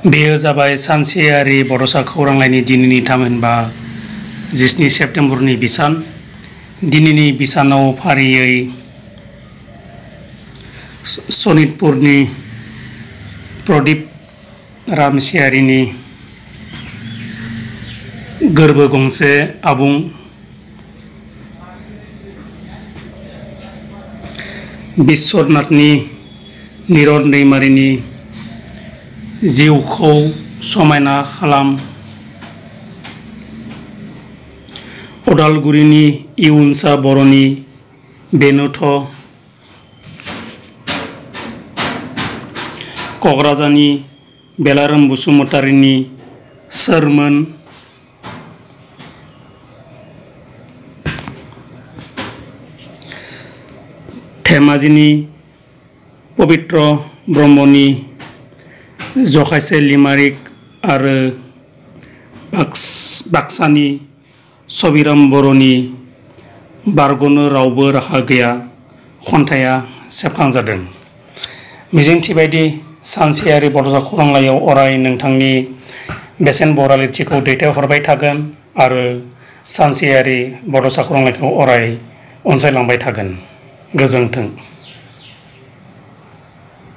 बेयो जाबाय सानसेयारि बड'सा खौरांलाइनि दिनैनि थामहिनबा 17 सेप्तेम्बरनि बिसान। दिनैनि बिसानाव फारियै सनितपुरनि प्रदीप रामसियारिनि गोरबो गंसे आबुं, बिश्वनाथनि निरन दैमारिनि जिउखौ समायना खालाम, अदालगुरिनि इयुनसा बर'नि बेनोथ', क'क्राझारनि बेलारोम बसुमतारिनि सोरमोन, धेमाजिनि पबित्र ब्रह्मनि जखायसे लिमारिक आरो बाक्सानि सबिराम बर'नि बारग'नो रावबो राहा गैया खन्थाइया सेबखांजादों। मिजिंथिबायदि सानसेयारि बड'सा खौरांलाइयाव अराय नोंथांनि बेसेन बरा लिरथिखौ दैथायहरबाय थागोन आरो सानसेयारि बड'सा खौरांलाइखौ अराय अनसायलांबाय थागोन। गोजोन्थों।